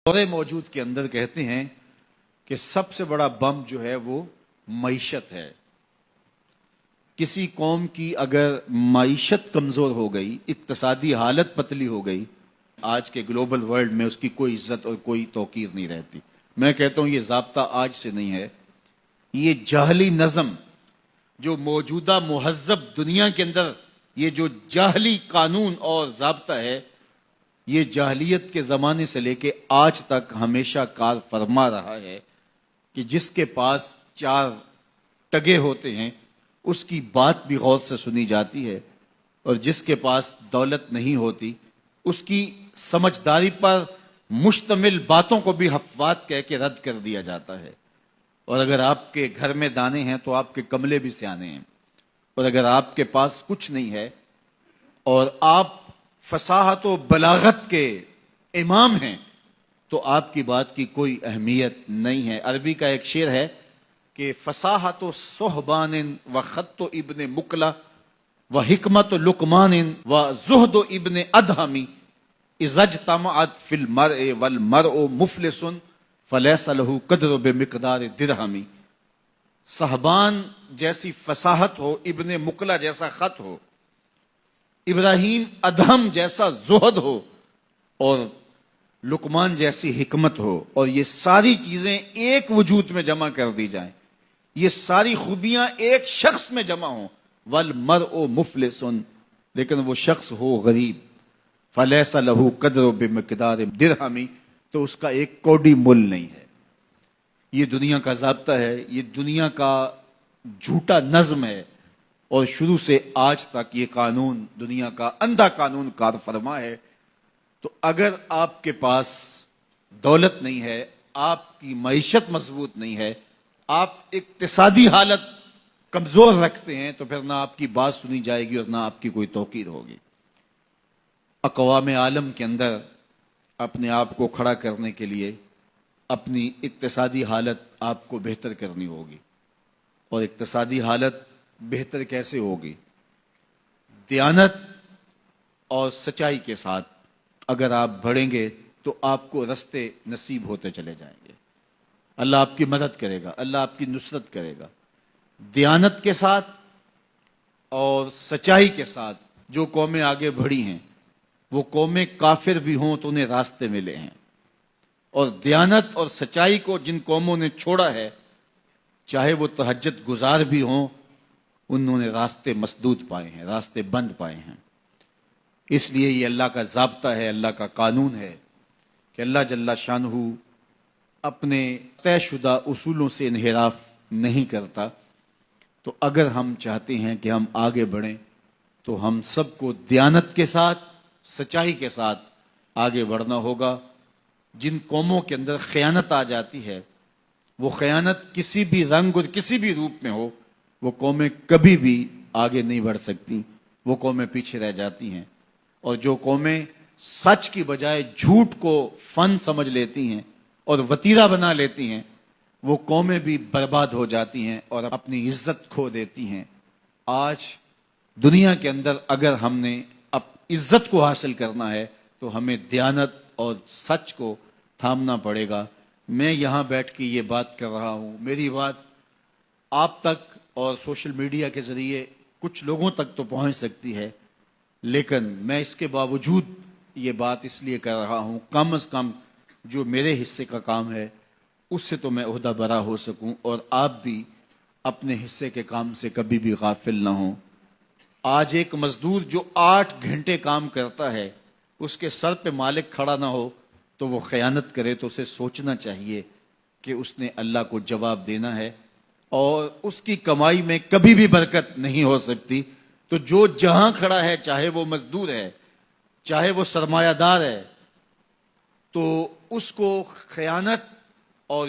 دور موجود کے اندر کہتے ہیں کہ سب سے بڑا بم جو ہے وہ معیشت ہے۔ کسی قوم کی اگر معیشت کمزور ہو گئی، اقتصادی حالت پتلی ہو گئی، آج کے گلوبل ورلڈ میں اس کی کوئی عزت اور کوئی توقیر نہیں رہتی۔ میں کہتا ہوں یہ ضابطہ آج سے نہیں ہے، یہ جاہلی نظم جو موجودہ مہذب دنیا کے اندر یہ جو جاہلی قانون اور ضابطہ ہے، یہ جاہلیت کے زمانے سے لے کے آج تک ہمیشہ کار فرما رہا ہے کہ جس کے پاس چار ٹگے ہوتے ہیں اس کی بات بھی غور سے سنی جاتی ہے، اور جس کے پاس دولت نہیں ہوتی اس کی سمجھداری پر مشتمل باتوں کو بھی حفوات کہہ کے رد کر دیا جاتا ہے۔ اور اگر آپ کے گھر میں دانے ہیں تو آپ کے کملے بھی سیانے ہیں، اور اگر آپ کے پاس کچھ نہیں ہے اور آپ فصاحت و بلاغت کے امام ہیں تو آپ کی بات کی کوئی اہمیت نہیں ہے۔ عربی کا ایک شعر ہے کہ فصاحت و صحبان و خط و ابن مکلا و حکمت و لقمان و زہد و ابن ادہمی اذا اجتمعت فی المرء والمرء مفلس فلیس لہ قدر بمقدار درہمی۔ صحبان جیسی فصاحت ہو، ابن مکلا جیسا خط ہو، ابراہیم ادہم جیسا زہد ہو، اور لقمان جیسی حکمت ہو، اور یہ ساری چیزیں ایک وجود میں جمع کر دی جائیں، یہ ساری خوبیاں ایک شخص میں جمع ہوں، والمرء مفلس، لیکن وہ شخص ہو غریب، فلیس لہ قدر بمقدار درہمی، تو اس کا ایک کوڑی مل نہیں ہے۔ یہ دنیا کا ضابطہ ہے، یہ دنیا کا جھوٹا نظم ہے، اور شروع سے آج تک یہ قانون دنیا کا اندھا قانون کار فرما ہے۔ تو اگر آپ کے پاس دولت نہیں ہے، آپ کی معیشت مضبوط نہیں ہے، آپ اقتصادی حالت کمزور رکھتے ہیں، تو پھر نہ آپ کی بات سنی جائے گی اور نہ آپ کی کوئی توقیر ہوگی۔ اقوام عالم کے اندر اپنے آپ کو کھڑا کرنے کے لیے اپنی اقتصادی حالت آپ کو بہتر کرنی ہوگی، اور اقتصادی حالت بہتر کیسے ہوگی؟ دیانت اور سچائی کے ساتھ اگر آپ بڑھیں گے تو آپ کو رستے نصیب ہوتے چلے جائیں گے، اللہ آپ کی مدد کرے گا، اللہ آپ کی نصرت کرے گا۔ دیانت کے ساتھ اور سچائی کے ساتھ جو قومیں آگے بڑھی ہیں، وہ قومیں کافر بھی ہوں تو انہیں راستے ملے ہیں، اور دیانت اور سچائی کو جن قوموں نے چھوڑا ہے، چاہے وہ تہجد گزار بھی ہوں، انہوں نے راستے مسدود پائے ہیں، راستے بند پائے ہیں۔ اس لیے یہ اللہ کا ضابطہ ہے، اللہ کا قانون ہے کہ اللہ جل شانہ اپنے طے شدہ اصولوں سے انحراف نہیں کرتا۔ تو اگر ہم چاہتے ہیں کہ ہم آگے بڑھیں تو ہم سب کو دیانت کے ساتھ، سچائی کے ساتھ آگے بڑھنا ہوگا۔ جن قوموں کے اندر خیانت آ جاتی ہے، وہ خیانت کسی بھی رنگ اور کسی بھی روپ میں ہو، وہ قومیں کبھی بھی آگے نہیں بڑھ سکتی، وہ قومیں پیچھے رہ جاتی ہیں۔ اور جو قومیں سچ کی بجائے جھوٹ کو فن سمجھ لیتی ہیں اور وتیرہ بنا لیتی ہیں، وہ قومیں بھی برباد ہو جاتی ہیں اور اپنی عزت کھو دیتی ہیں۔ آج دنیا کے اندر اگر ہم نے عزت کو حاصل کرنا ہے تو ہمیں دیانت اور سچ کو تھامنا پڑے گا۔ میں یہاں بیٹھ کے یہ بات کر رہا ہوں، میری بات آپ تک اور سوشل میڈیا کے ذریعے کچھ لوگوں تک تو پہنچ سکتی ہے، لیکن میں اس کے باوجود یہ بات اس لیے کر رہا ہوں، کم از کم جو میرے حصے کا کام ہے اس سے تو میں عہدہ برا ہو سکوں، اور آپ بھی اپنے حصے کے کام سے کبھی بھی غافل نہ ہوں۔ آج ایک مزدور جو 8 گھنٹے کام کرتا ہے، اس کے سر پہ مالک کھڑا نہ ہو تو وہ خیانت کرے، تو اسے سوچنا چاہیے کہ اس نے اللہ کو جواب دینا ہے، اور اس کی کمائی میں کبھی بھی برکت نہیں ہو سکتی۔ تو جو جہاں کھڑا ہے، چاہے وہ مزدور ہے، چاہے وہ سرمایہ دار ہے، تو اس کو خیانت اور